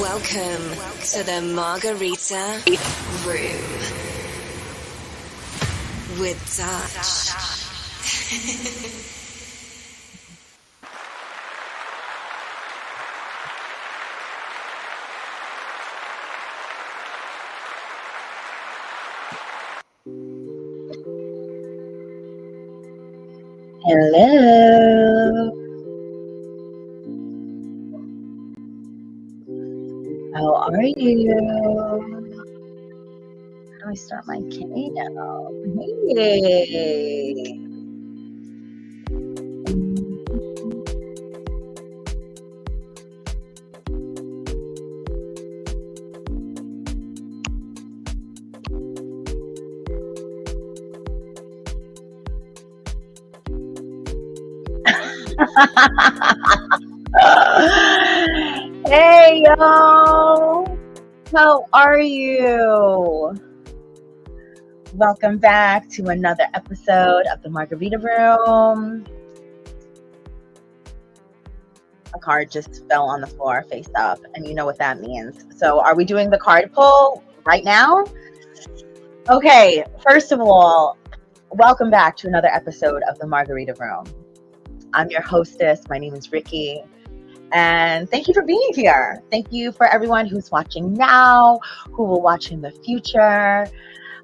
Welcome to the Margarita Room with Dutch. Hello. How are you? How do I start my keynote? Hey. Hey, y'all. How are you? Welcome back to another episode of the Margarita Room. A card just fell on the floor face up, and you know what that means. So are we doing the card pull right now? Okay, first of all, welcome back to another episode of the Margarita Room. I'm your hostess. My name is Ricky. And thank you for being here. Thank you for everyone who's watching now, who will watch in the future,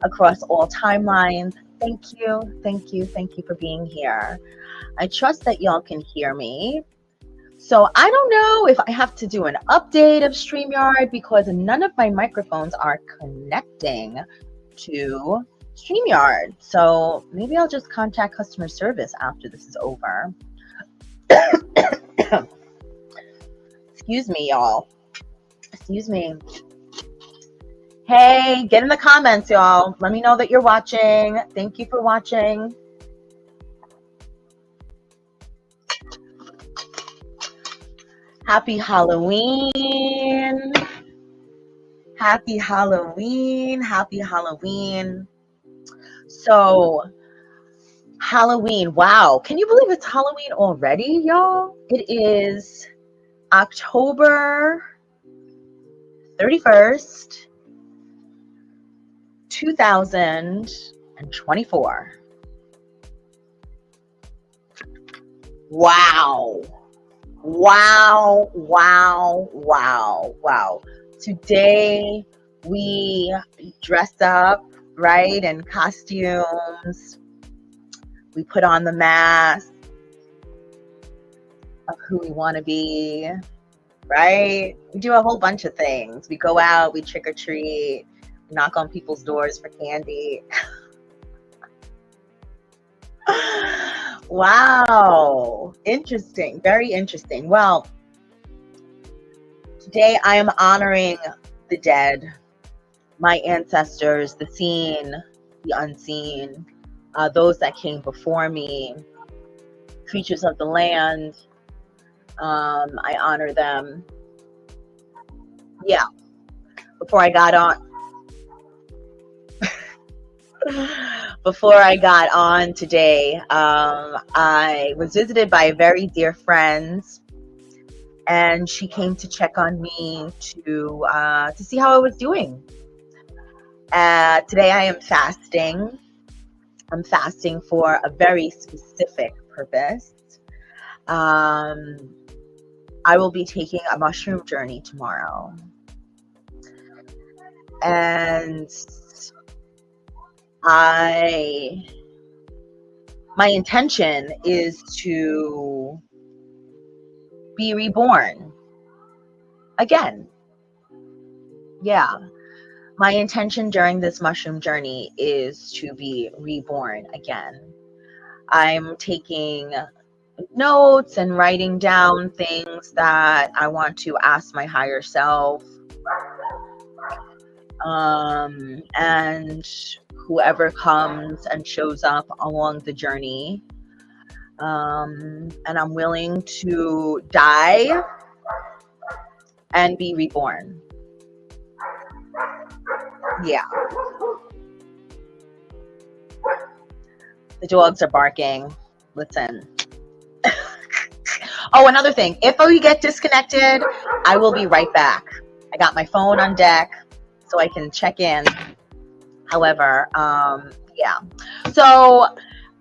across all timelines. Thank you for being here. I trust that y'all can hear me. So I don't know if I have to do an update of StreamYard because none of my microphones are connecting to StreamYard. So maybe I'll just contact customer service after this is over. Excuse me, y'all. Excuse me. Hey, get in the comments, y'all. Let me know that you're watching. Thank you for watching. Happy Halloween. Happy Halloween. Happy Halloween. So, Halloween. Wow. Can you believe it's Halloween already, y'all? It is October 31st, 2024. Wow. Today we dress up, right, in costumes. We put on the mask of who we want to be, right? We do a whole bunch of things. We go out, we trick or treat, knock on people's doors for candy. Wow, interesting, very interesting. Well, today I am honoring the dead, my ancestors, the seen, the unseen, those that came before me, creatures of the land. I honor them. Yeah. Before I got on today, I was visited by a very dear friend, and she came to check on me to see how I was doing. Today I am fasting. I'm fasting for a very specific purpose. I will be taking a mushroom journey tomorrow. And my intention is to be reborn again. Yeah. My intention during this mushroom journey is to be reborn again. I'm taking notes and writing down things that I want to ask my higher self, and whoever comes and shows up along the journey. And I'm willing to die and be reborn. Yeah. The dogs are barking. Listen. Oh, another thing. If we get disconnected, I will be right back. I got my phone on deck so I can check in. However, yeah. So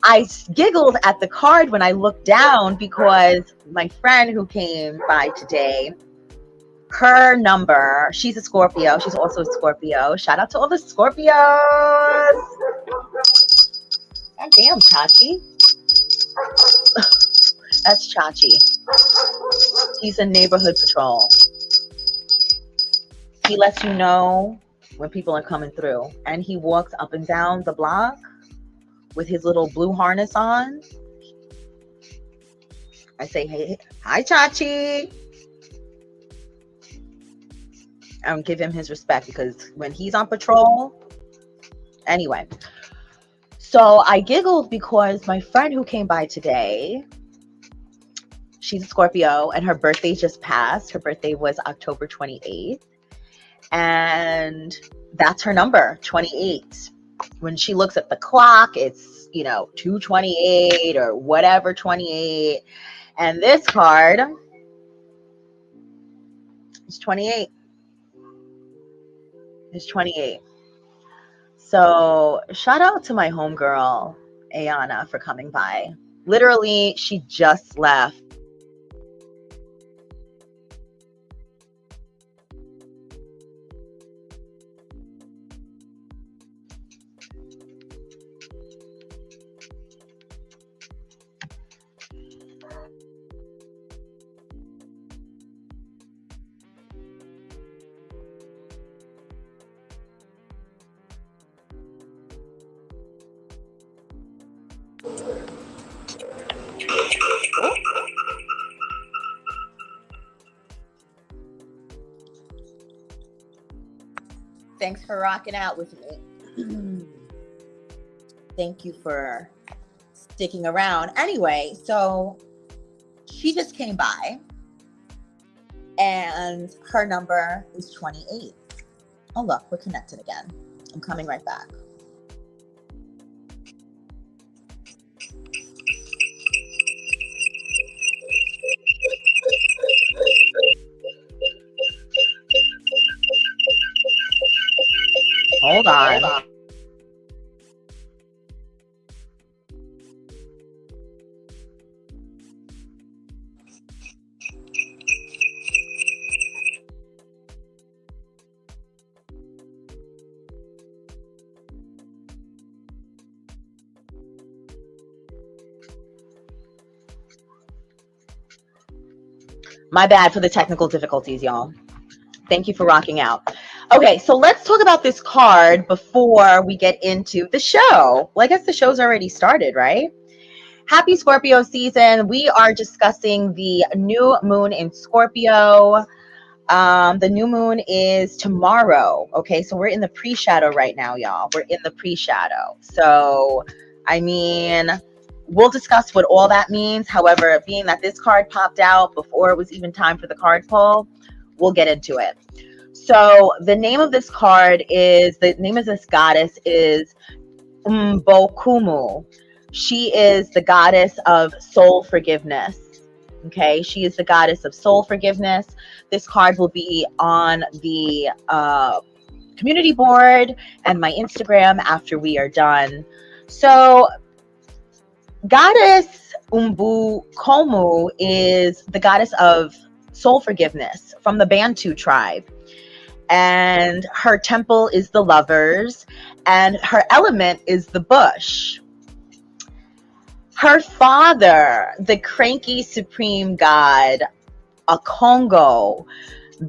I giggled at the card when I looked down because my friend who came by today, her number, she's a Scorpio. She's also a Scorpio. Shout out to all the Scorpios. God damn, Chachi. That's Chachi. He's a neighborhood patrol. He lets you know when people are coming through. And he walks up and down the block with his little blue harness on. I say, hey, hi, Chachi. And give him his respect because when he's on patrol, anyway. So I giggled because my friend who came by today, she's a Scorpio and her birthday just passed. Her birthday was October 28th. And that's her number, 28. When she looks at the clock, it's, 2:28 or whatever, 28. And this card is 28. It's 28. So shout out to my homegirl, Ayana, for coming by. Literally, she just left. Thanks for rocking out with me. Thank you for sticking around. Anyway, so she just came by and her number is 28. Oh, look, we're connected again. I'm coming right back. Hold on. My bad for the technical difficulties, y'all. Thank you for rocking out. Okay, so let's talk about this card before we get into the show. Well, I guess the show's already started, right? Happy Scorpio season. We are discussing the new moon in Scorpio. The new moon is tomorrow. Okay, so we're in the pre-shadow right now, y'all. We're in the pre-shadow. So, I mean, we'll discuss what all that means. However, being that this card popped out before it was even time for the card pull, we'll get into it. So the name of this card is, the name of this goddess is Mbokumu. She is the goddess of soul forgiveness. Okay, she is the goddess of soul forgiveness. This card will be on the community board and my Instagram after we are done. So goddess Mbokumu is the goddess of soul forgiveness from the Bantu tribe. And her temple is the lovers, and her element is the bush. Her father, the cranky supreme god, Akongo,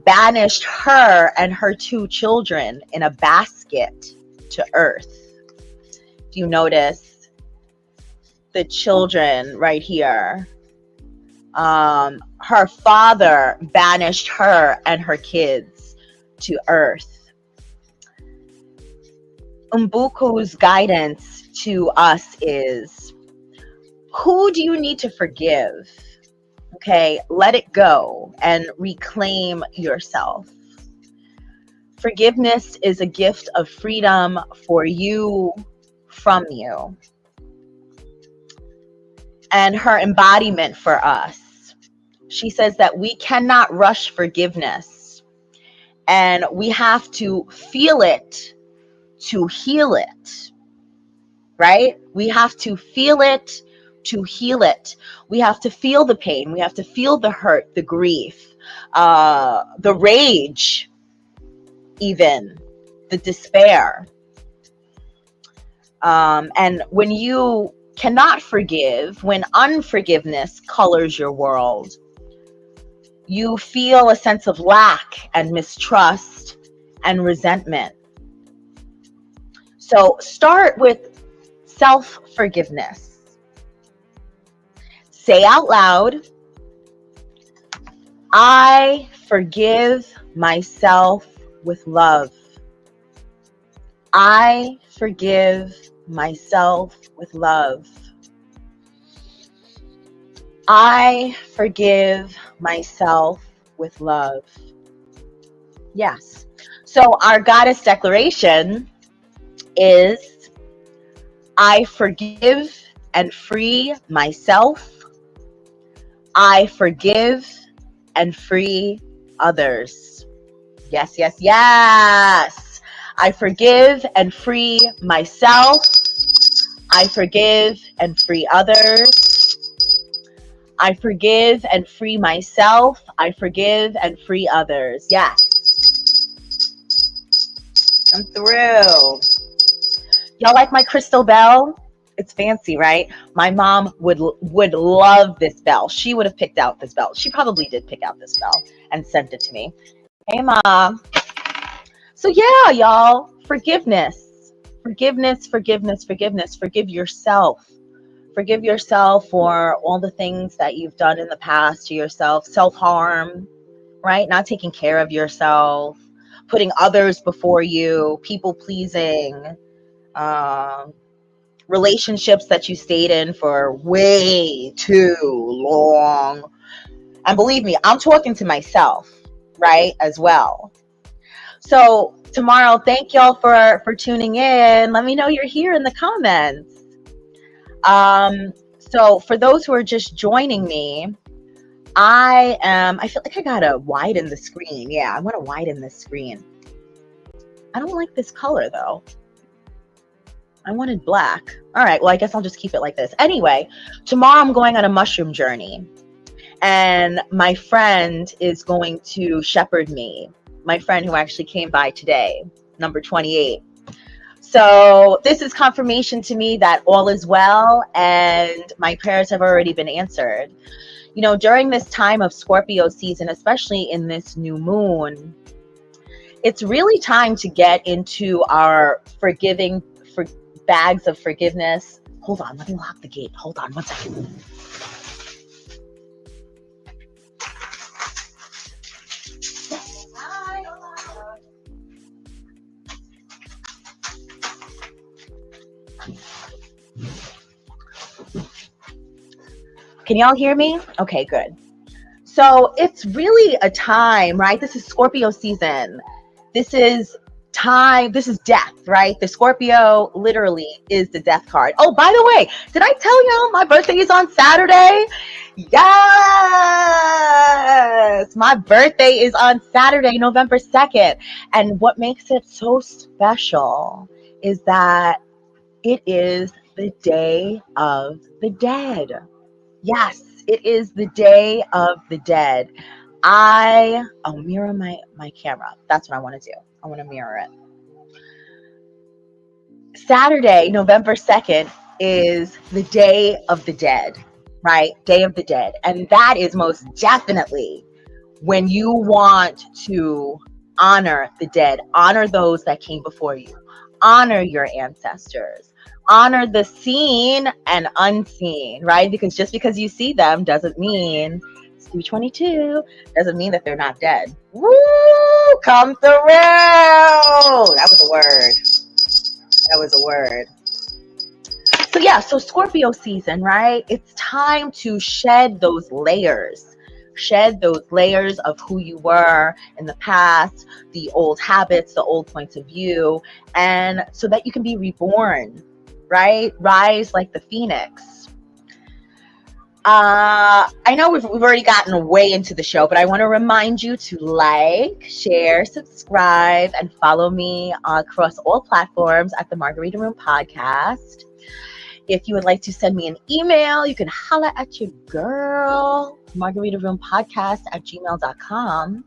banished her and her 2 children in a basket to earth. If you notice the children right here, her father banished her and her kids to earth. Umbuku's guidance to us is, who do you need to forgive? Okay, let it go and reclaim yourself. Forgiveness is a gift of freedom for you, from you. And her embodiment for us, she says that we cannot rush forgiveness. And we have to feel it to heal it, right? We have to feel it to heal it. We have to feel the pain. We have to feel the hurt, the grief, the rage, even the despair. And when you cannot forgive, when unforgiveness colors your world, you feel a sense of lack and mistrust and resentment. So start with self-forgiveness. Say out loud, I forgive myself with love. I forgive myself with love. I forgive myself with love. Yes. So our goddess declaration is, I forgive and free myself. I forgive and free others. Yes, yes, yes. I forgive and free myself. I forgive and free others. I forgive and free myself. I forgive and free others. Yes. Come through. Y'all like my crystal bell? It's fancy, right? My mom would love this bell. She would have picked out this bell. She probably did pick out this bell and sent it to me. Hey, Mom. So yeah, y'all, forgiveness, forgiveness, forgiveness, forgiveness. Forgive yourself. Forgive yourself for all the things that you've done in the past to yourself. Self-harm, right? Not taking care of yourself, putting others before you, people-pleasing, relationships that you stayed in for way too long. And believe me, I'm talking to myself, right, as well. So tomorrow, thank y'all for tuning in. Let me know you're here in the comments. So for those who are just joining me, I feel like I gotta widen the screen. Yeah, I want to widen this screen. I don't like this color though. I wanted black. All right, well, I guess I'll just keep it like this. Anyway, tomorrow I'm going on a mushroom journey, and my friend is going to shepherd me. My friend who actually came by today, number 28. So this is confirmation to me that all is well and my prayers have already been answered. You know, during this time of Scorpio season, especially in this new moon, it's really time to get into our bags of forgiveness. Hold on, let me lock the gate. Hold on one second. Can y'all hear me? Okay, good. So it's really a time, right? This is Scorpio season. This is time. This is death, right? The Scorpio literally is the death card. Oh, by the way, did I tell y'all my birthday is on Saturday? Yes, my birthday is on Saturday, November 2nd. And what makes it so special is that it is the Day of the Dead. Yes, it is the Day of the Dead. I'll mirror my camera. That's what I want to do. I want to mirror it. Saturday, November 2nd is the Day of the Dead, right? Day of the Dead. And that is most definitely when you want to honor the dead, honor those that came before you, honor your ancestors, honor the seen and unseen, right? Because just because you see them doesn't mean, it's 222, doesn't mean that they're not dead. Woo! Come through! That was a word. That was a word. So yeah, so Scorpio season, right? It's time to shed those layers. Shed those layers of who you were in the past, the old habits, the old points of view, and so that you can be reborn, right? Rise like the phoenix. I know we've already gotten way into the show, but I want to remind you to like, share, subscribe, and follow me across all platforms at the Margarita Room Podcast. If you would like to send me an email, you can holla at your girl, margaritaroompodcast@gmail.com.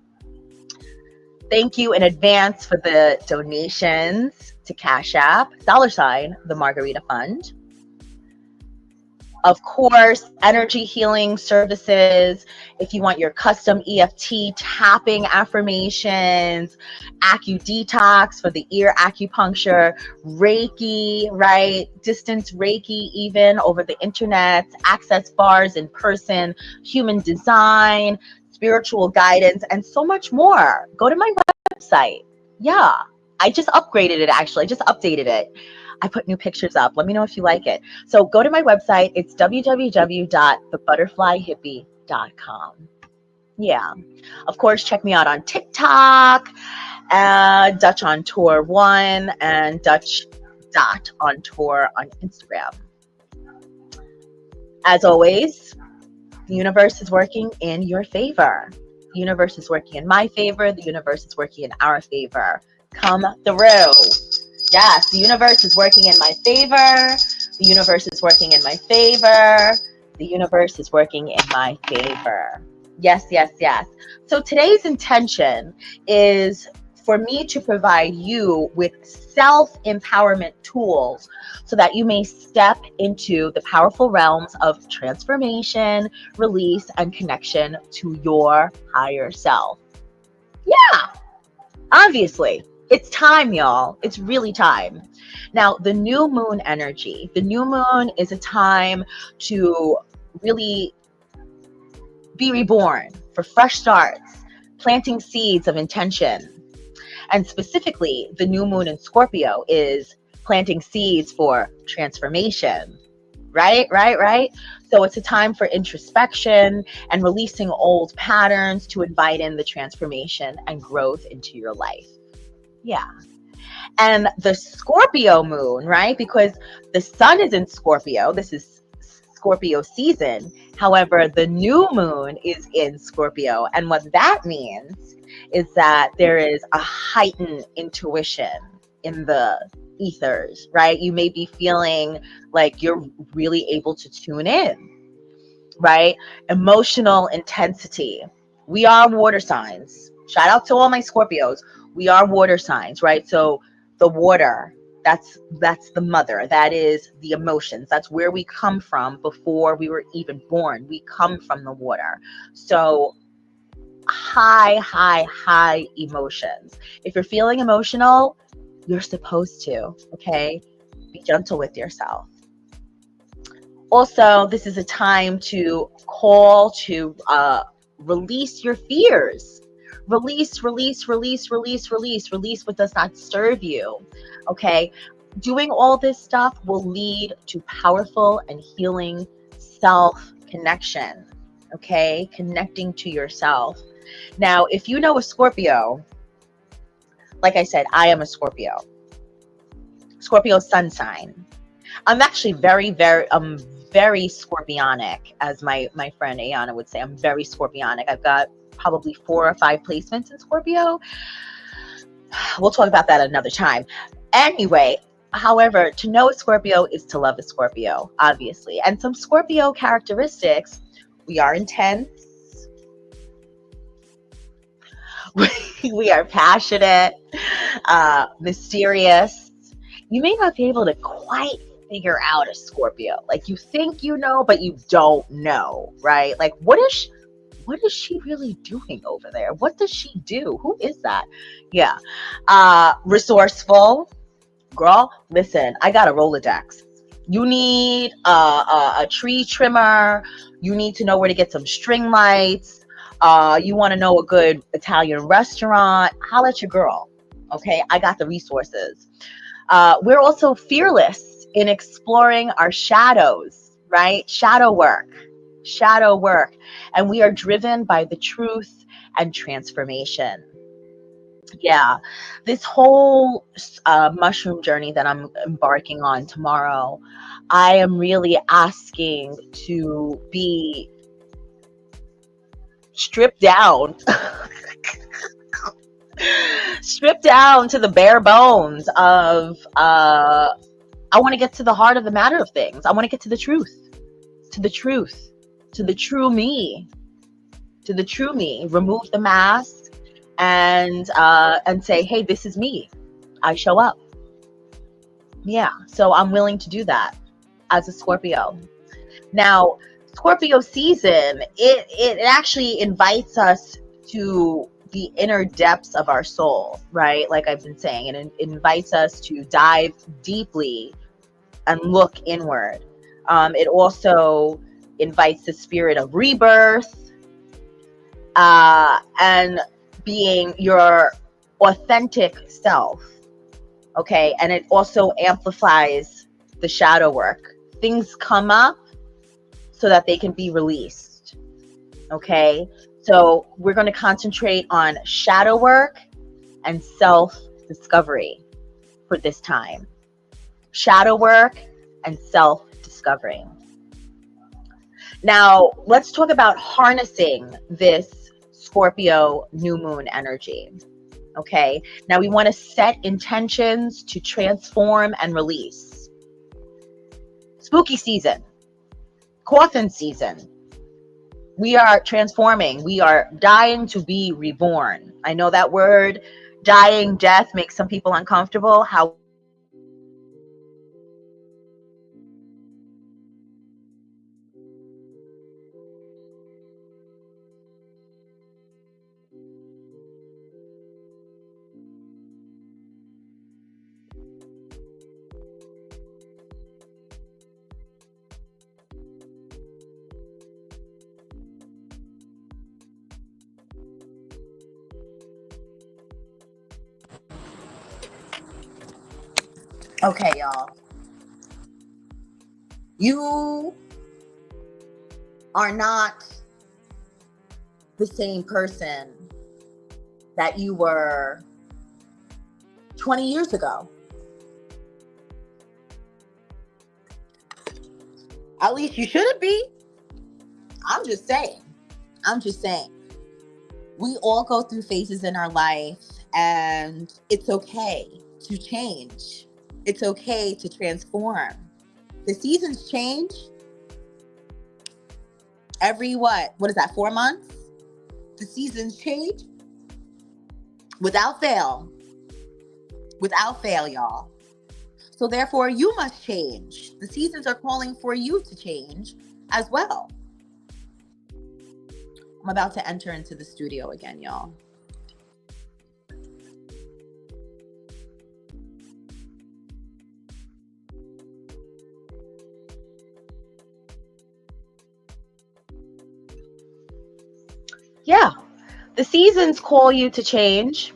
Thank you in advance for the donations to Cash App, $ the Margarita Fund. Of course, energy healing services. If you want your custom EFT tapping affirmations, Acu-Detox for the ear acupuncture, Reiki, right? Distance Reiki, even over the internet, access bars in person, human design, spiritual guidance, and so much more. Go to my website. Yeah, I just upgraded it actually. I just updated it. I put new pictures up. Let me know if you like it. So go to my website. It's www.thebutterflyhippie.com. Yeah. Of course, check me out on TikTok, Dutch on Tour 1, and Dutch on Tour on Instagram. As always, the universe is working in your favor. The universe is working in my favor. The universe is working in our favor. Come through. Yes, the universe is working in my favor. The universe is working in my favor. The universe is working in my favor. Yes, yes, yes. So today's intention is for me to provide you with self-empowerment tools so that you may step into the powerful realms of transformation, release, and connection to your higher self. Yeah, obviously. It's time, y'all. It's really time. Now, the new moon energy. The new moon is a time to really be reborn, for fresh starts, planting seeds of intention. And specifically, the new moon in Scorpio is planting seeds for transformation. Right? So it's a time for introspection and releasing old patterns to invite in the transformation and growth into your life. Yeah. And the Scorpio moon, right? Because the sun is in Scorpio. This is Scorpio season. However, the new moon is in Scorpio. And what that means is that there is a heightened intuition in the ethers, right? You may be feeling like you're really able to tune in, right? Emotional intensity. We are water signs. Shout out to all my Scorpios. We are water signs, right? So the water, that's the mother. That is the emotions. That's where we come from before we were even born. We come from the water. So high emotions. If you're feeling emotional, you're supposed to, okay? Be gentle with yourself. Also, this is a time to call to release your fears. Release what does not serve you. Okay? Doing all this stuff will lead to powerful and healing self-connection. Okay? Connecting to yourself. Now, if you know a Scorpio, like I said, I am a Scorpio. Scorpio sun sign. I'm actually very scorpionic, as my friend Ayana would say. I'm very scorpionic. I've got probably 4 or 5 placements in Scorpio. We'll talk about that another time. Anyway, however, to know a Scorpio is to love a Scorpio, obviously. And some Scorpio characteristics: we are intense. We are passionate, mysterious. You may not be able to quite figure out a Scorpio. Like, you think you know, but you don't know, right? Like, what is she really doing over there? What does she do? Who is that? Yeah. Resourceful. Girl, listen, I got a Rolodex. You need a tree trimmer. You need to know where to get some string lights. You want to know a good Italian restaurant. Holla at your girl. Okay, I got the resources. We're also fearless in exploring our shadows, right? Shadow work. And we are driven by the truth and transformation. Yeah, this whole mushroom journey that I'm embarking on tomorrow, I am really asking to be stripped down, stripped down to the bare bones of, I want to get to the heart of the matter of things. I want to get to the truth, to the truth, to the true me, to the true me. Remove the mask and say, hey, this is me. I show up. Yeah, so I'm willing to do that as a Scorpio. Now, Scorpio season, it actually invites us to the inner depths of our soul, right? Like I've been saying, and it invites us to dive deeply and look inward. It also invites the spirit of rebirth and being your authentic self. Okay, and it also amplifies the shadow work. Things come up so that they can be released. Okay, so we're going to concentrate on shadow work and self-discovery for this time. Shadow work and self-discovery. Now, let's talk about harnessing this Scorpio new moon energy. Okay, now we want to set intentions to transform and release. Spooky season, coffin season. We are transforming. We are dying to be reborn. I know that word, dying, death, makes some people uncomfortable. How okay, y'all. You are not the same person that you were 20 years ago. At least you shouldn't be. I'm just saying. I'm just saying. We all go through phases in our life, and it's okay to change. It's okay to transform. The seasons change every what is that, 4 months? The seasons change without fail. Without fail, y'all. So therefore, you must change. The seasons are calling for you to change as well. I'm about to enter into the studio again, y'all. Yeah, the seasons call you to change.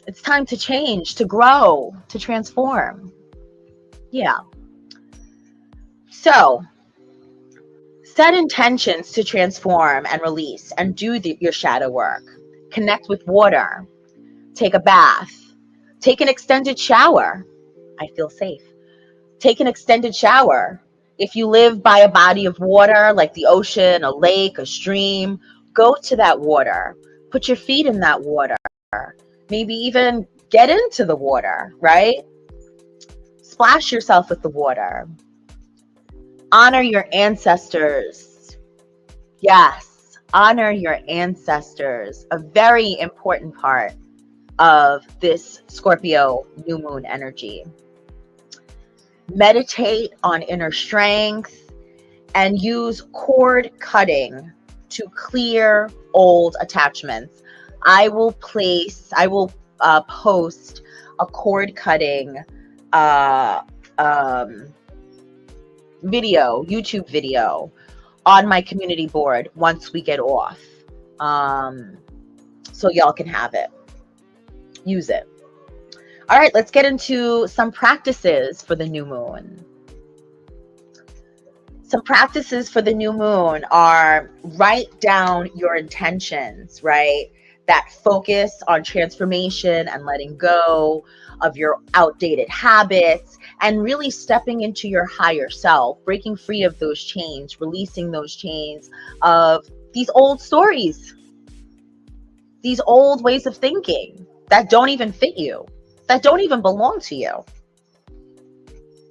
It's time to change, to grow, to transform. Yeah. So, set intentions to transform and release and do your shadow work. Connect with water. Take a bath. Take an extended shower. I feel safe. Take an extended shower. If you live by a body of water, like the ocean, a lake, a stream, go to that water. Put your feet in that water. Maybe even get into the water, right? Splash yourself with the water. Honor your ancestors. Yes, honor your ancestors. A very important part of this Scorpio new moon energy. Meditate on inner strength and use cord cutting to clear old attachments. I will post a cord cutting video, YouTube video on my community board once we get off. So y'all can have it. Use it. All right, let's get into some practices for the new moon. Some practices for the new moon are write down your intentions, right? that focus on transformation and letting go of your outdated habits and really stepping into your higher self, breaking free of those chains, releasing those chains of these old stories, these old ways of thinking that don't even fit you, that don't even belong to you.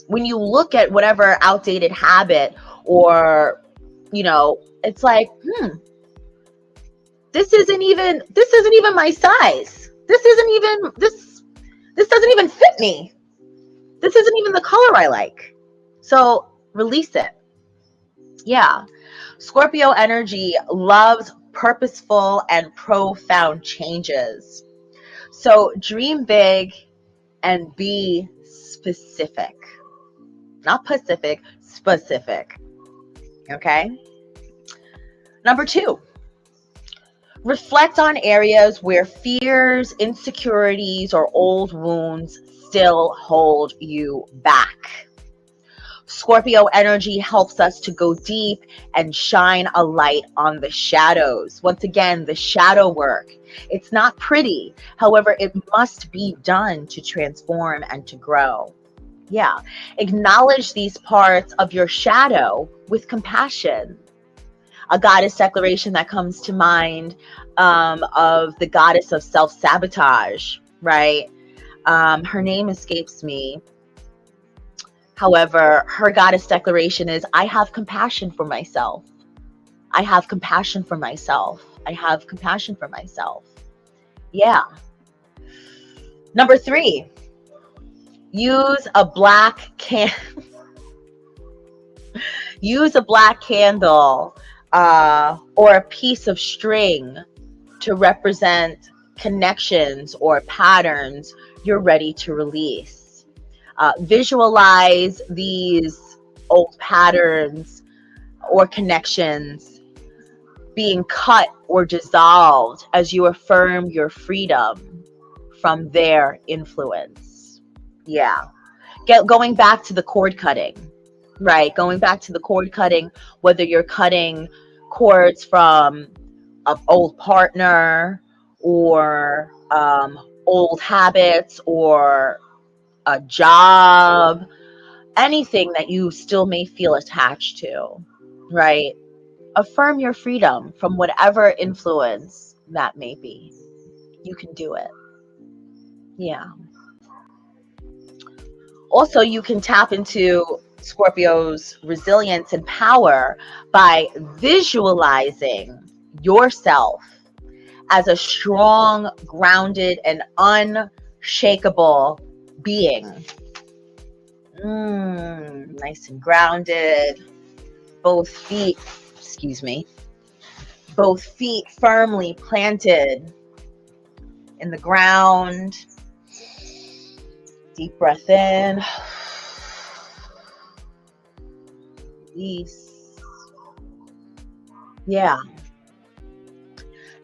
When you look at whatever outdated habit or, it's like, this isn't even my size. This doesn't even fit me. This isn't even the color I like. So release it. Yeah. Scorpio energy loves purposeful and profound changes. So dream big and be specific. Not Pacific, specific. Okay? Number 2. Reflect on areas where fears, insecurities, or old wounds still hold you back. Scorpio energy helps us to go deep and shine a light on the shadows. Once again, the shadow work. It's not pretty. However, it must be done to transform and to grow. Yeah. Acknowledge these parts of your shadow with compassion. A goddess declaration that comes to mind of the goddess of self-sabotage, right? Her name escapes me. However, her goddess declaration is, I have compassion for myself. I have compassion for myself. I have compassion for myself. Yeah. Number 3, use a black use a black candle or a piece of string to represent connections or patterns you're ready to release. Visualize these old patterns or connections being cut or dissolved as you affirm your freedom from their influence. Yeah. Going back to the cord cutting, right? Going back to the cord cutting, whether you're cutting cords from an old partner or old habits or a job, anything that you still may feel attached to, right? Affirm your freedom from whatever influence that may be. You can do it. Yeah. Also, you can tap into Scorpio's resilience and power by visualizing yourself as a strong, grounded, and unshakable being. Nice and grounded. Both feet firmly planted in the ground. Deep breath in. Release. Yeah.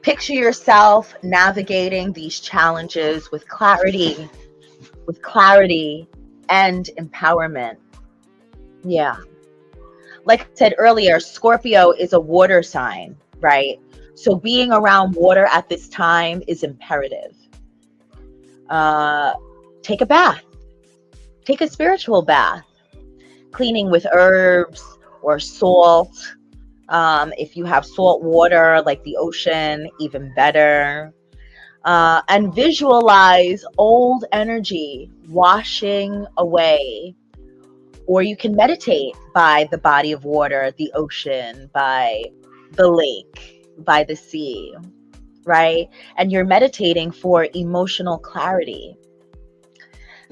Picture yourself navigating these challenges with clarity and empowerment. Yeah. Like I said earlier, Scorpio is a water sign, right? So being around water at this time is imperative. Take a bath. Take a spiritual bath. Cleaning with herbs or salt. If you have salt water like the ocean, even better. And visualize old energy washing away. Or you can meditate by the body of water, the ocean, by the lake, by the sea, right? And you're meditating for emotional clarity.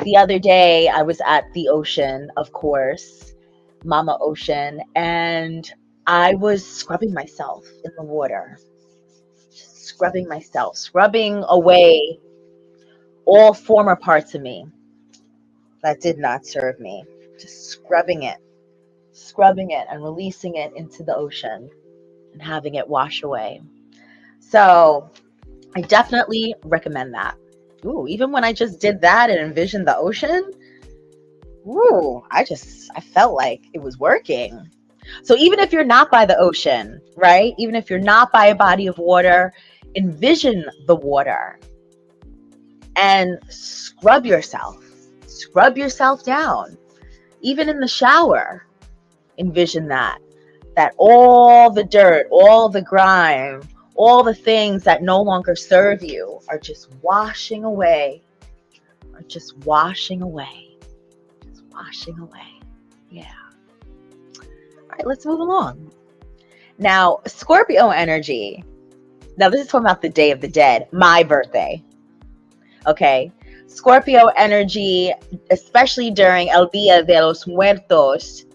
The other day, I was at the ocean, of course, Mama Ocean, and I was scrubbing myself in the water. Scrubbing myself, scrubbing away all former parts of me that did not serve me. Just scrubbing it and releasing it into the ocean and having it wash away. So I definitely recommend that. Ooh, even when I just did that and envisioned the ocean, I felt like it was working. So even if you're not by the ocean, right? Even if you're not by a body of water, Envision the water and scrub yourself. Scrub yourself down. Even in the shower, envision that all the dirt, all the grime, all the things that no longer serve you are just washing away. Just washing away. Yeah. All right, let's move along. Now, Scorpio energy. Now, this is talking about the Day of the Dead, my birthday. Okay. Scorpio energy, especially during El Día de los Muertos,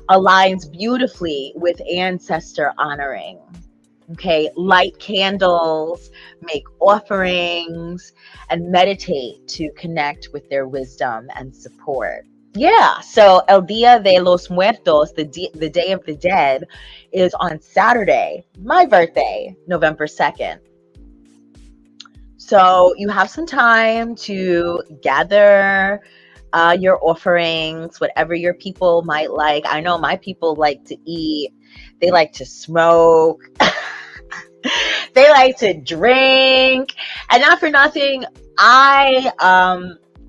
aligns beautifully with ancestor honoring. Okay. Light candles, make offerings, and meditate to connect with their wisdom and support. Yeah, so El Día de los Muertos, the Day of the Dead, is on Saturday, my birthday, November 2nd. So you have some time to gather your offerings, whatever your people might like. I know my people like to eat, they like to smoke, they like to drink, and not for nothing, I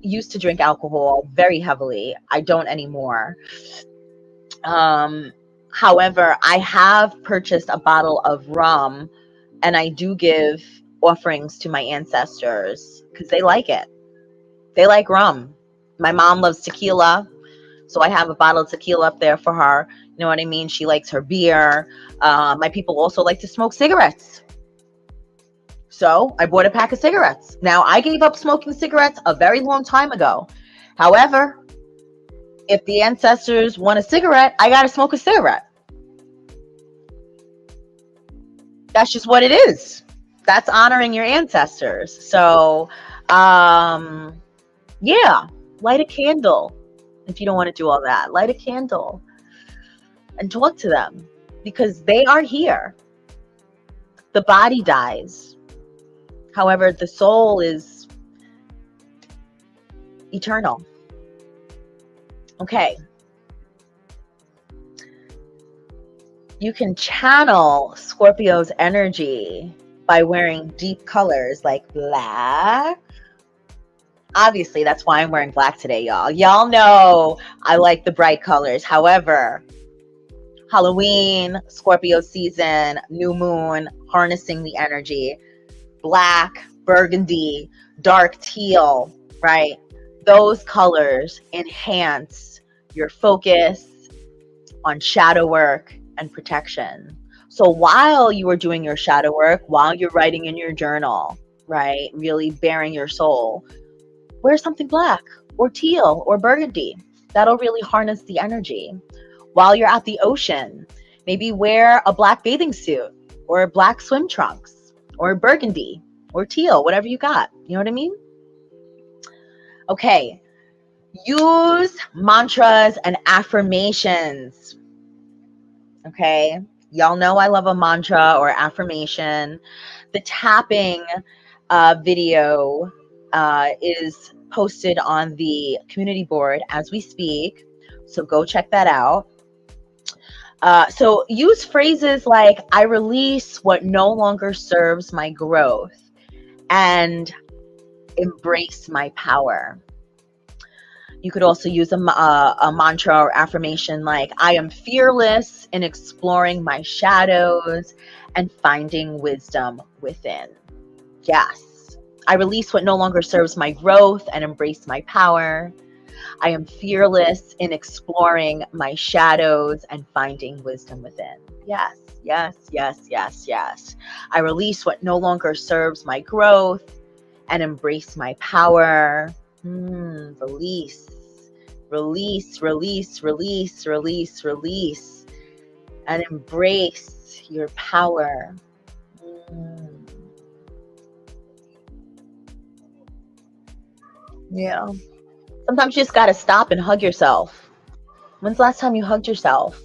used to drink alcohol very heavily. I don't anymore. However, I have purchased a bottle of rum, and I do give offerings to my ancestors because they like it. They like rum. My mom loves tequila, so I have a bottle of tequila up there for her. You know what I mean? She likes her beer. My people also like to smoke cigarettes. So I bought a pack of cigarettes. Now, I gave up smoking cigarettes a very long time ago. However, if the ancestors want a cigarette, I got to smoke a cigarette. That's just what it is. That's honoring your ancestors. So, yeah, light a candle. If you don't want to do all that, light a candle and talk to them because they are here. The body dies. However, the soul is eternal. Okay. You can channel Scorpio's energy by wearing deep colors like black. Obviously, that's why I'm wearing black today, y'all. Y'all know I like the bright colors. However, Halloween, Scorpio season, new moon, harnessing the energy. Black, burgundy, dark teal, right? Those colors enhance your focus on shadow work and protection. So while you are doing your shadow work, while you're writing in your journal, right? Really bearing your soul, wear something black or teal or burgundy. That'll really harness the energy. While you're at the ocean, maybe wear a black bathing suit or black swim trunks or burgundy or teal, whatever you got. You know what I mean? Okay. Use mantras and affirmations. Okay. Y'all know I love a mantra or affirmation. The tapping video is posted on the community board as we speak. So go check that out. So use phrases like, I release what no longer serves my growth and embrace my power. You could also use a mantra or affirmation like, I am fearless in exploring my shadows and finding wisdom within. Yes. I release what no longer serves my growth and embrace my power. I am fearless in exploring my shadows and finding wisdom within. Yes, yes, yes, yes, yes. I release what no longer serves my growth and embrace my power. Release, release, release, release, release, release, and embrace your power. Yeah. Sometimes you just got to stop and hug yourself. When's the last time you hugged yourself?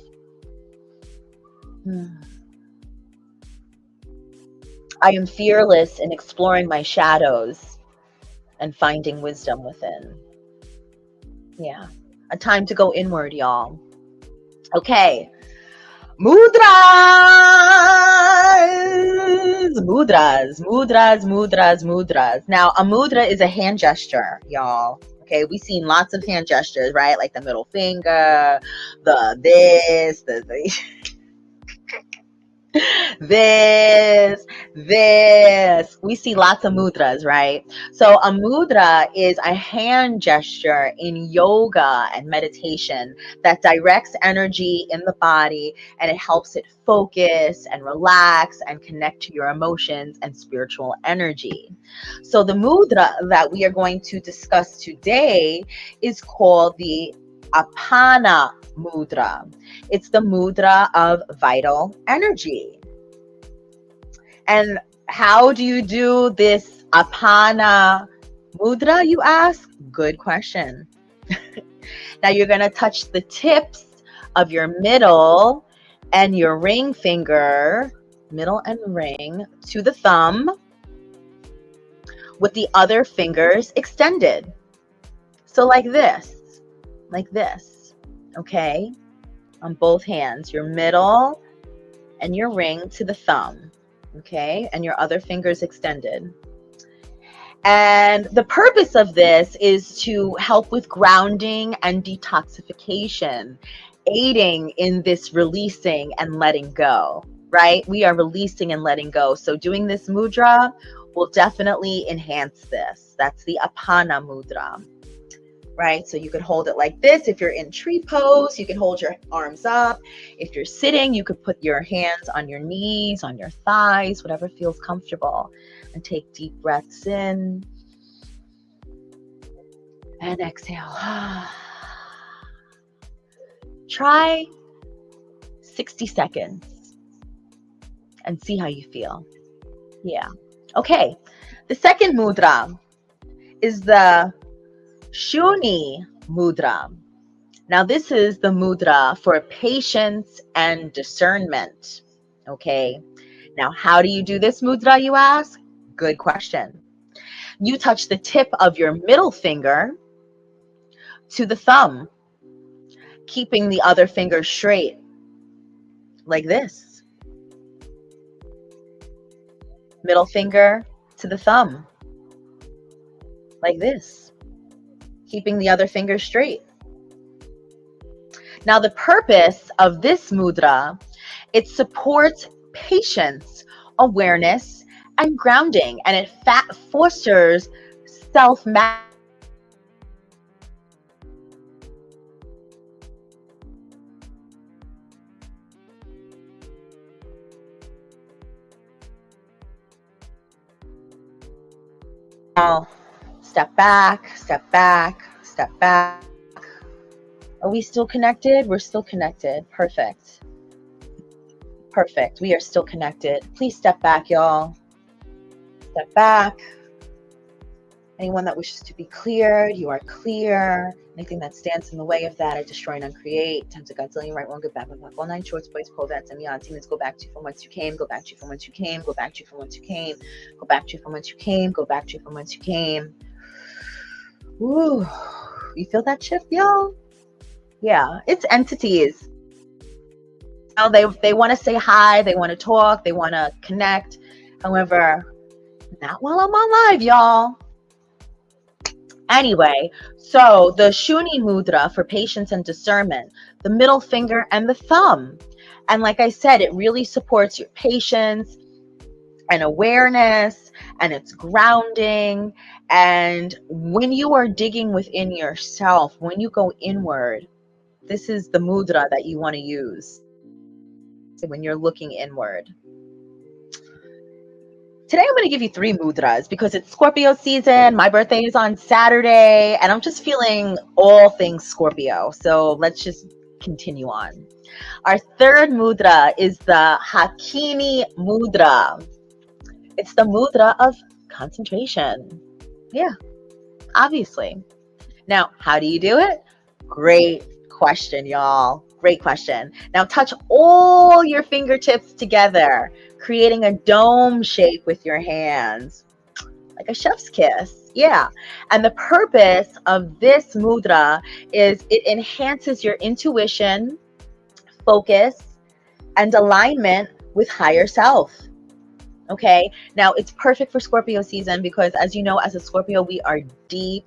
I am fearless in exploring my shadows and finding wisdom within. Yeah. A time to go inward, y'all. Okay. Mudras! mudras. Now, a mudra is a hand gesture, y'all. Okay, we've seen lots of hand gestures, right? Like the middle finger, the this, the this. We see lots of mudras, right? So a mudra is a hand gesture in yoga and meditation that directs energy in the body, and it helps it focus and relax and connect to your emotions and spiritual energy. So the mudra that we are going to discuss today is called the Apana mudra. It's the mudra of vital energy. And how do you do this Apana mudra, you ask? Good question. Now you're going to touch the tips of your middle and your ring finger, middle and ring, to the thumb with the other fingers extended. So like this, okay? On both hands, your middle and your ring to the thumb. Okay, and your other fingers extended. And the purpose of this is to help with grounding and detoxification, aiding in this releasing and letting go, right? We are releasing and letting go. So doing this mudra will definitely enhance this. That's the Apana mudra, right? So you could hold it like this. If you're in tree pose, you can hold your arms up. If you're sitting, you could put your hands on your knees, on your thighs, whatever feels comfortable. And take deep breaths in and exhale. Try 60 seconds and see how you feel. Yeah. Okay. The second mudra is the Shuni mudra. Now, this is the mudra for patience and discernment. Okay. Now, how do you do this mudra, you ask? Good question. You touch the tip of your middle finger to the thumb, keeping the other finger straight, like this. Middle finger to the thumb, like this. Keeping the other finger straight. Now, the purpose of this mudra, it supports patience, awareness, and grounding, and it fosters self-management. Now, step back, step back, step back. Are we still connected? We're still connected. Perfect. Perfect. We are still connected. Please step back, y'all. Step back. Anyone that wishes to be cleared, you are clear. Anything that stands in the way of that, I destroy and uncreate. Time to Godzilla, right, wrong, good, bad, bad, bad. All nine shorts, boys, pole, that's and beyond. Demons, go back to you from whence you came. Go back to you from whence you came. Go back to you from whence you came. Go back to you from whence you came. Go back to you from whence you came. Ooh, you feel that shift, y'all? Yeah, it's entities. Now they want to say hi, they want to talk, they want to connect. However, not while I'm on live, y'all. Anyway, so the Shuni mudra for patience and discernment, the middle finger and the thumb. And like I said, it really supports your patience and awareness, and it's grounding. And when you are digging within yourself, when you go inward, this is the mudra that you want to use when you're looking inward. Today I'm going to give you 3 mudras because it's Scorpio season. My birthday is on Saturday and I'm just feeling all things Scorpio. So let's just continue on. Our third mudra is the Alchemy mudra. It's the mudra of concentration. Yeah, obviously. Now, how do you do it? Great question, y'all. Great question. Now touch all your fingertips together, creating a dome shape with your hands, like a chef's kiss. Yeah. And the purpose of this mudra is it enhances your intuition, focus, and alignment with higher self. Okay, now it's perfect for Scorpio season because, as you know, as a Scorpio, we are deep,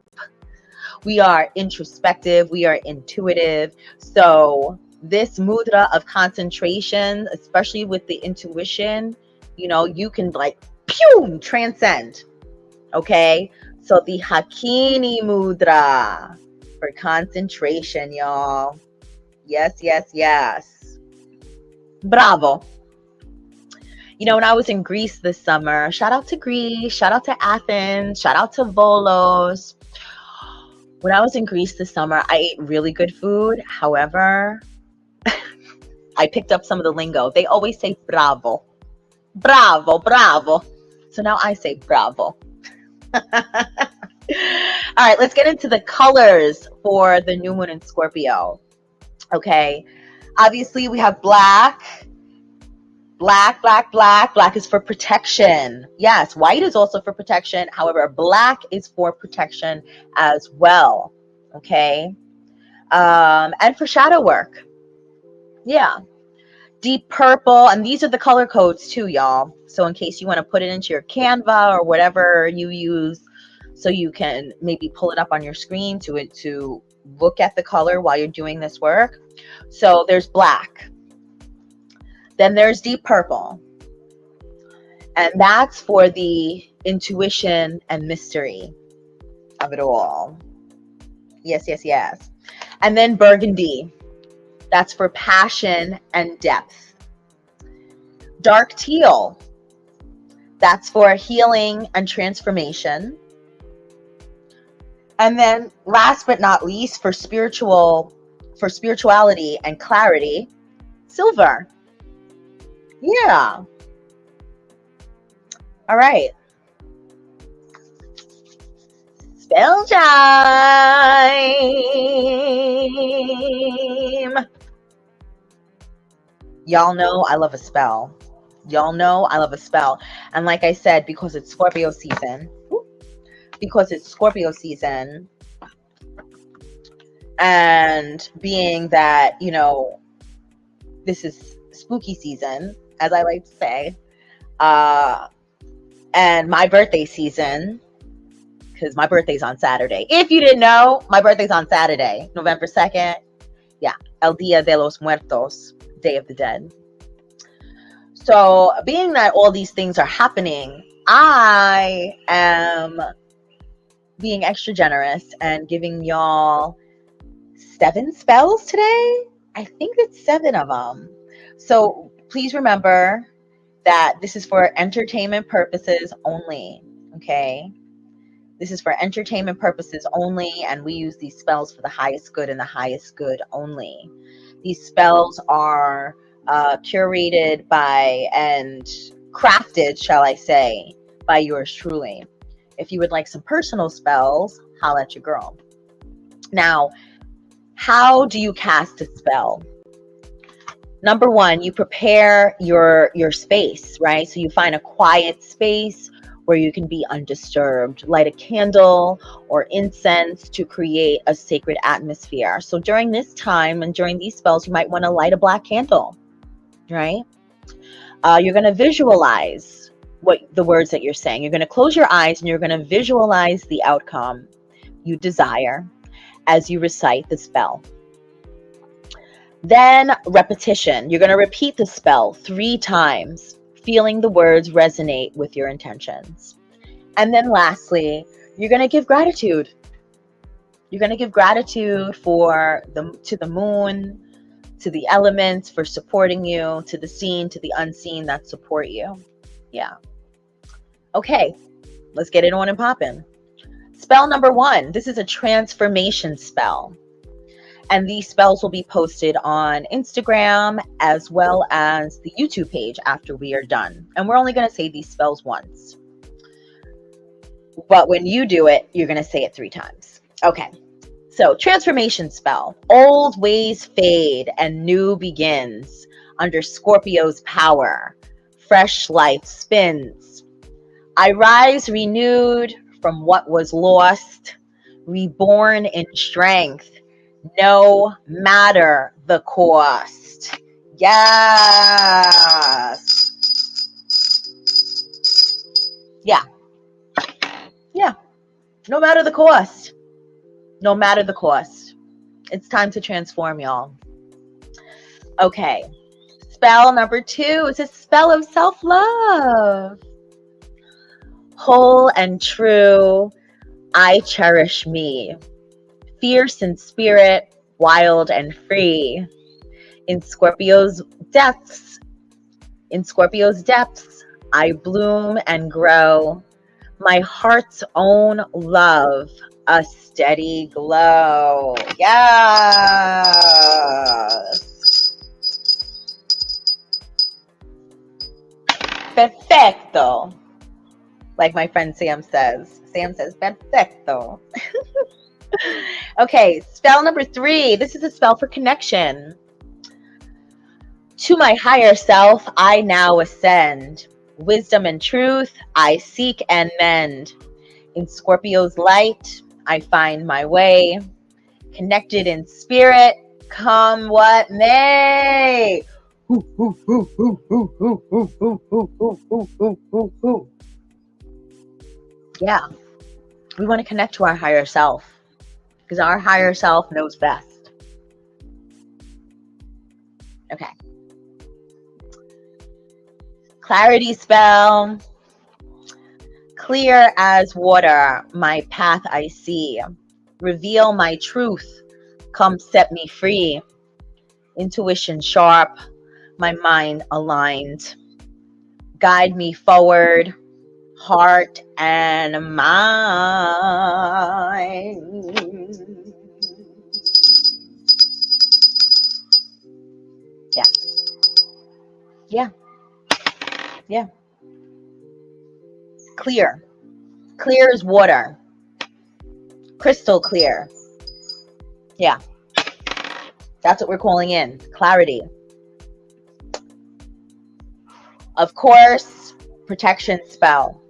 we are introspective, we are intuitive. So this mudra of concentration, especially with the intuition, you know, you can like pew transcend. Okay, so the Hakini mudra for concentration, y'all. Yes, yes, yes. Bravo. You know, when I was in Greece this summer, shout out to Greece, shout out to Athens, shout out to Volos. When I was in Greece this summer, I ate really good food. However, I picked up some of the lingo. They always say bravo, bravo, bravo. So now I say bravo. All right, let's get into the colors for the new moon in Scorpio. Okay, obviously we have black. Black is for protection. Yes, white is also for protection. However, black is for protection as well. Okay. And for shadow work. Yeah. Deep purple. And these are the color codes too, y'all. So in case you want to put it into your Canva or whatever you use, so you can maybe pull it up on your screen to look at the color while you're doing this work. So there's black. Then there's deep purple. And that's for the intuition and mystery of it all. Yes, yes, yes. And then burgundy. That's for passion and depth. Dark teal. That's for healing and transformation. And then last but not least, for spirituality and clarity, silver. Yeah. All right. Spell time. Y'all know I love a spell. Y'all know I love a spell. And like I said, because it's Scorpio season, and being that, you know, this is spooky season, as I like to say, and my birthday season, because my birthday's on Saturday. If you didn't know, my birthday's on Saturday, November 2nd. Yeah, El Dia de los Muertos, Day of the Dead. So being that all these things are happening, I am being extra generous and giving y'all 7 spells today. I think it's 7 of them. So please remember that this is for entertainment purposes only. Okay. This is for entertainment purposes only, and we use these spells for the highest good and the highest good only. These spells are curated by and crafted, shall I say, by yours truly. If you would like some personal spells, holla at your girl. Now, how do you cast a spell? Number one, you prepare your space, right? So you find a quiet space where you can be undisturbed. Light a candle or incense to create a sacred atmosphere. So during this time and during these spells, you might want to light a black candle, right? You're going to visualize the words that you're saying. You're going to close your eyes and you're going to visualize the outcome you desire as you recite the spell. Then repetition. You're going to repeat the spell 3 times, feeling the words resonate with your intentions. And then lastly, you're going to give gratitude. You're going to give gratitude to the moon, to the elements for supporting you, to the seen, to the unseen that support you. Yeah. Okay, let's get it on and popping. Spell number 1. This is a transformation spell. And these spells will be posted on Instagram as well as the YouTube page after we are done. And we're only going to say these spells once. But when you do it, you're going to say it 3 times. Okay. So, transformation spell. Old ways fade and new begins. Under Scorpio's power, fresh life spins. I rise renewed from what was lost, reborn in strength. No matter the cost. Yes. Yeah. Yeah. No matter the cost. No matter the cost. It's time to transform, y'all. Okay. Spell number 2 is a spell of self-love. Whole and true, I cherish me. Fierce in spirit, wild and free. In Scorpio's depths, I bloom and grow. My heart's own love, a steady glow. Yes. Perfecto. Like my friend Sam says. Sam says, perfecto. Okay, spell number 3. This is a spell for connection. To my higher self, I now ascend. Wisdom and truth, I seek and mend. In Scorpio's light, I find my way. Connected in spirit, come what may. Yeah, we want to connect to our higher self because our higher self knows best. Okay. Clarity spell. Clear as water, my path I see. Reveal my truth, come set me free. Intuition sharp, my mind aligned. Guide me forward, heart and mind. Yeah. Yeah. Yeah. Clear. Clear as water. Crystal clear. Yeah. That's what we're calling in. Clarity. Of course, protection spell.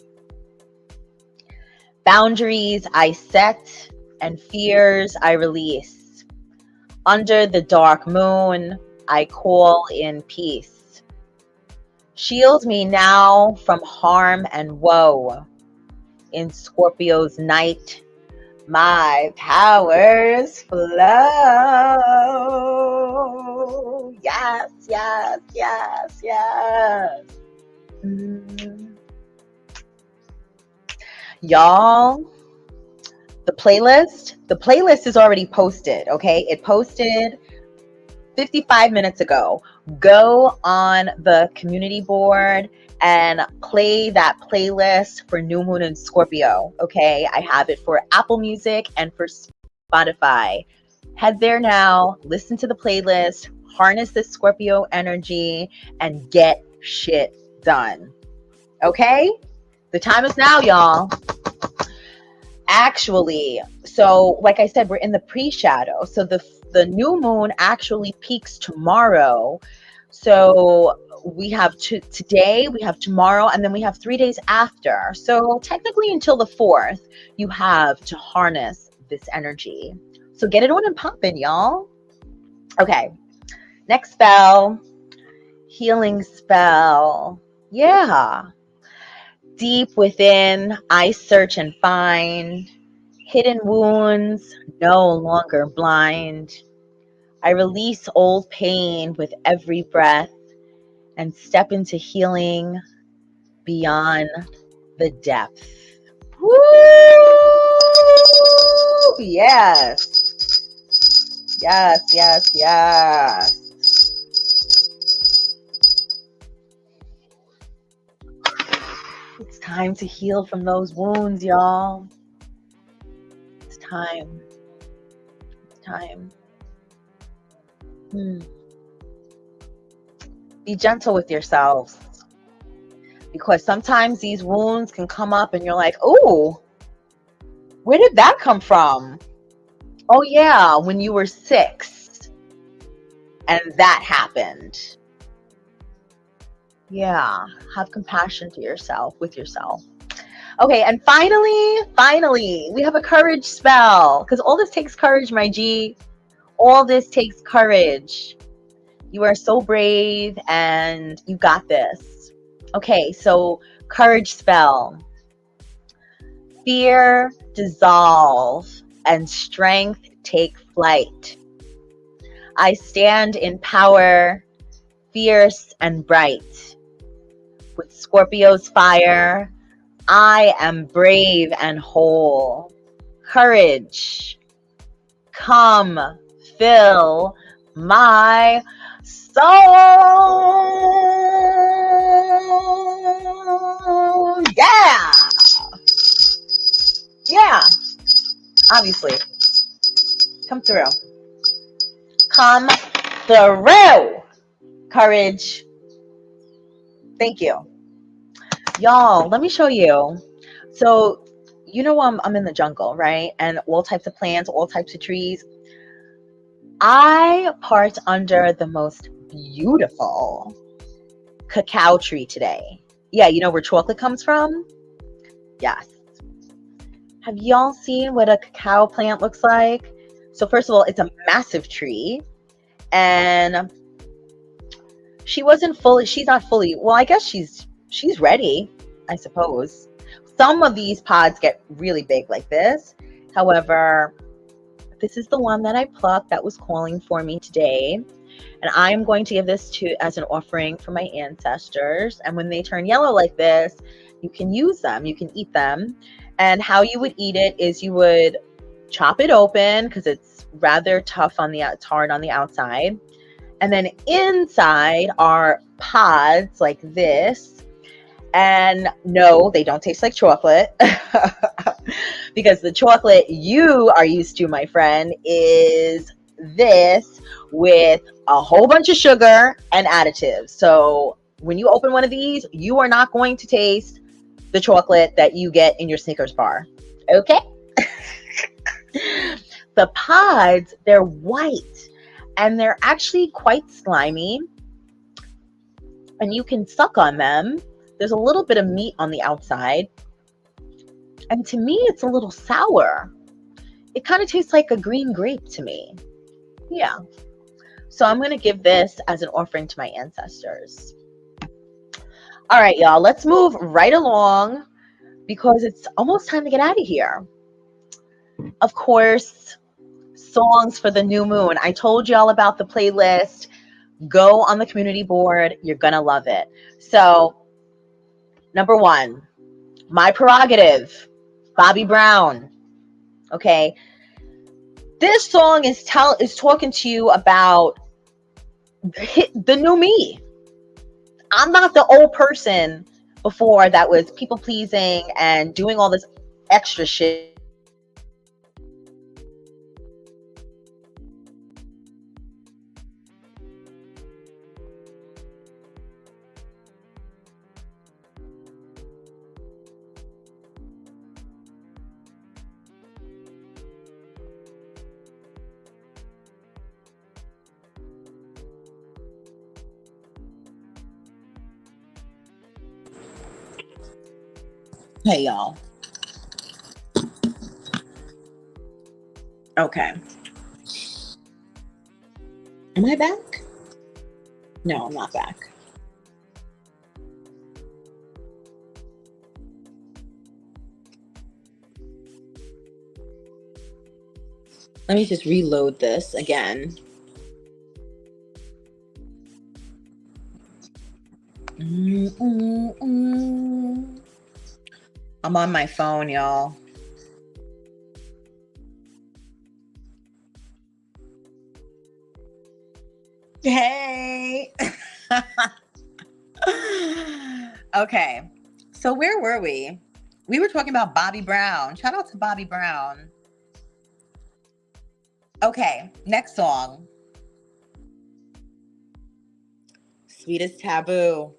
Boundaries I set and fears I release. Under the dark moon, I call in peace. Shield me now from harm and woe. In Scorpio's night, my powers flow. Yes, yes, yes, yes. Y'all, the playlist is already posted, okay? It posted 55 minutes ago. Go on the community board and play that playlist for New Moon and Scorpio, okay? I have it for Apple Music and for Spotify. Head there now, listen to the playlist, harness this Scorpio energy, and get shit done, okay? The time is now, y'all. Actually, so like I said, we're in the pre-shadow. So the new moon actually peaks tomorrow. So we have today, we have tomorrow, and then we have 3 days after. So technically until the 4th, you have to harness this energy. So get it on and poppin', y'all. Okay, next spell, healing spell. Yeah. Deep within, I search and find hidden wounds, no longer blind. I release old pain with every breath and step into healing beyond the depth. Woo! Yes. Yes, yes, yes. It's time to heal from those wounds, y'all. It's time. It's time. Be gentle with yourselves. Because sometimes these wounds can come up and you're like, oh, where did that come from? Oh yeah, when you were 6 and that happened. Yeah, have compassion to yourself, with yourself. Okay, and finally, we have a courage spell. Because all this takes courage, my G. All this takes courage. You are so brave and you got this. Okay, so courage spell. Fear dissolve and strength take flight. I stand in power, fierce and bright. With Scorpio's fire, I am brave and whole. Courage, come, fill my soul. Yeah. Yeah. Obviously. Come through. Come through. Courage. Thank you. Y'all, let me show you. So, you know, I'm in the jungle, right? And all types of plants, all types of trees. I parked under the most beautiful cacao tree today. Yeah, you know where chocolate comes from? Yes. Have y'all seen what a cacao plant looks like? So first of all, it's a massive tree. And she's not fully, well, I guess she's ready, I suppose. Some of these pods get really big like this. However, this is the one that I plucked that was calling for me today. And I'm going to give this as an offering for my ancestors. And when they turn yellow like this, you can use them, you can eat them. And how you would eat it is you would chop it open because it's rather tough it's hard on the outside. And then inside are pods like this. And no, they don't taste like chocolate because the chocolate you are used to, my friend, is this with a whole bunch of sugar and additives. So when you open one of these, you are not going to taste the chocolate that you get in your Snickers bar. Okay? The pods, they're white and they're actually quite slimy. And you can suck on them. There's a little bit of meat on the outside. And to me, it's a little sour. It kind of tastes like a green grape to me. Yeah. So I'm going to give this as an offering to my ancestors. All right, y'all, let's move right along because it's almost time to get out of here. Of course, songs for the new moon. I told y'all about the playlist. Go on the community board. You're going to love it. So, number 1, My Prerogative, Bobby Brown. Okay. This song is talking to you about the new me. I'm not the old person before that was people pleasing and doing all this extra shit. Hey, y'all. Okay. Am I back? No, I'm not back. Let me just reload this again. I'm on my phone, y'all. Hey. Okay. So where were we? We were talking about Bobby Brown. Shout out to Bobby Brown. Okay. Next song. Sweetest Taboo.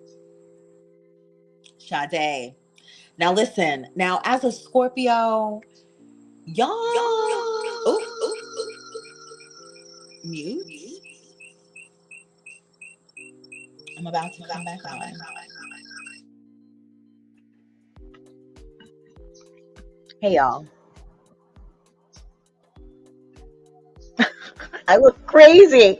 Sade. Now listen. Now as a Scorpio, y'all. Mute. I'm about to come back on. Hey, y'all. I look crazy.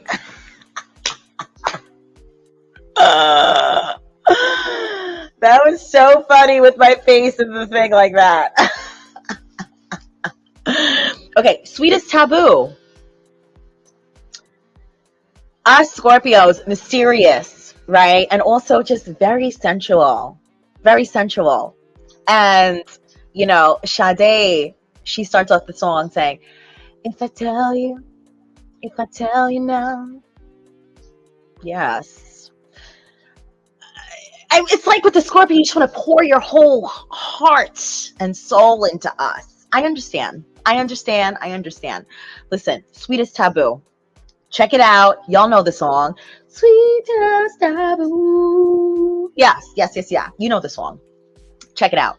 That was so funny with my face in the thing like that. Okay, sweetest taboo. Us Scorpios, mysterious, right? And also just very sensual, very sensual. And, you know, Sade, she starts off the song saying, if I tell you now. Yes. It's like with the Scorpio, you just want to pour your whole heart and soul into us. I understand. Listen, sweetest taboo. Check it out. Y'all know the song. Sweetest taboo. Yes. You know the song. Check it out.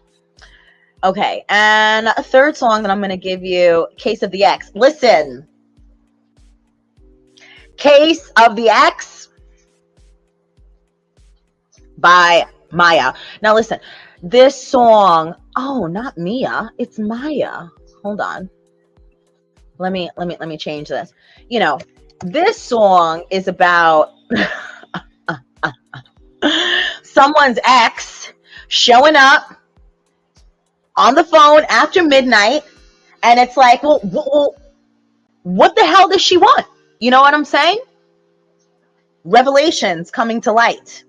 Okay. And a third song that I'm going to give you, Case of the X. Listen. Case of the X by Maya. Now listen, this song, oh, not Mia, it's Maya. Hold on. Let me change this. You know, this song is about someone's ex showing up on the phone after midnight, and it's like, well, what the hell does she want? You know what I'm saying? Revelations coming to light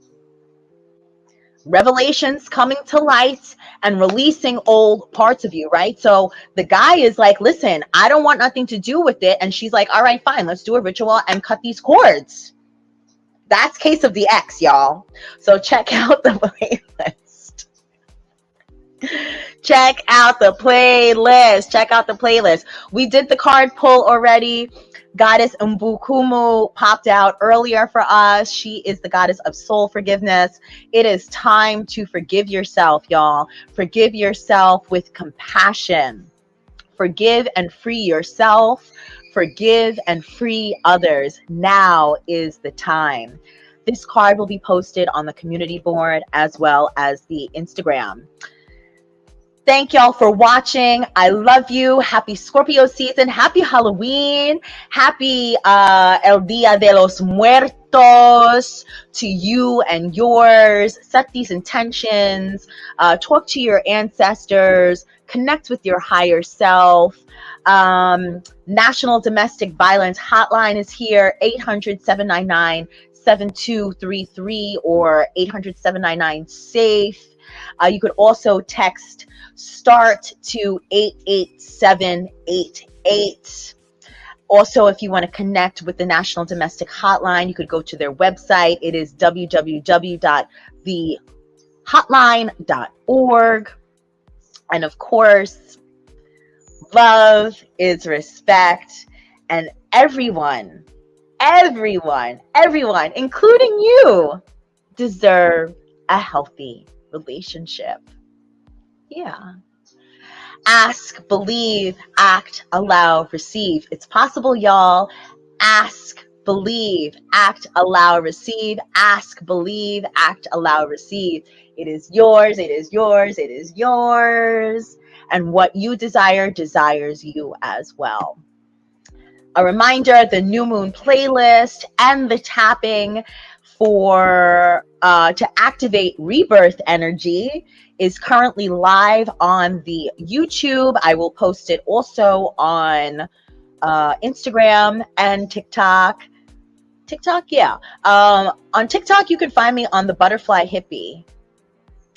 and releasing old parts of you, right? So the guy is like, listen, I don't want nothing to do with it. And she's like, all right, fine, let's do a ritual and cut these cords. That's Case of the X, y'all. So check out the playlist. Check out the playlist. We did the card pull already. Goddess Mbukumu popped out earlier for us. She is the goddess of soul forgiveness. It is time to forgive yourself, y'all. Forgive yourself with compassion. Forgive and free yourself. Forgive and free others. Now is the time. This card will be posted on the community board as well as the Instagram. Thank y'all for watching. I love you. Happy Scorpio season. Happy Halloween. Happy El Dia de los Muertos to you and yours. Set these intentions. Talk to your ancestors. Connect with your higher self. National Domestic Violence Hotline is here. 800-799-7233 or 800-799-SAFE. You could also text START to 88788. Also, if you want to connect with the National Domestic Hotline, you could go to their website. It is www.thehotline.org. And of course, love is respect, and everyone, including you, deserve a healthy relationship. Yeah. Ask, believe, act, allow, receive. It's possible, y'all. Ask, believe, act, allow, receive. Ask, believe, act, allow, receive. It is yours. And what you desire desires you as well. A reminder, the new moon playlist and the tapping for to activate rebirth energy is currently live on the YouTube. I will post it also on Instagram and TikTok. Yeah. On TikTok, you can find me on the Butterfly Hippie.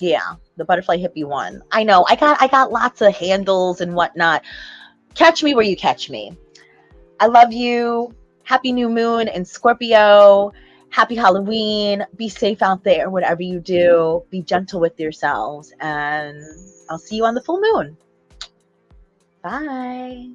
Yeah, the Butterfly Hippie one. I know I got lots of handles and whatnot. Catch me where you catch me. I love you. Happy new moon in Scorpio. Happy Halloween. Be safe out there, whatever you do. Be gentle with yourselves. And I'll see you on the full moon. Bye.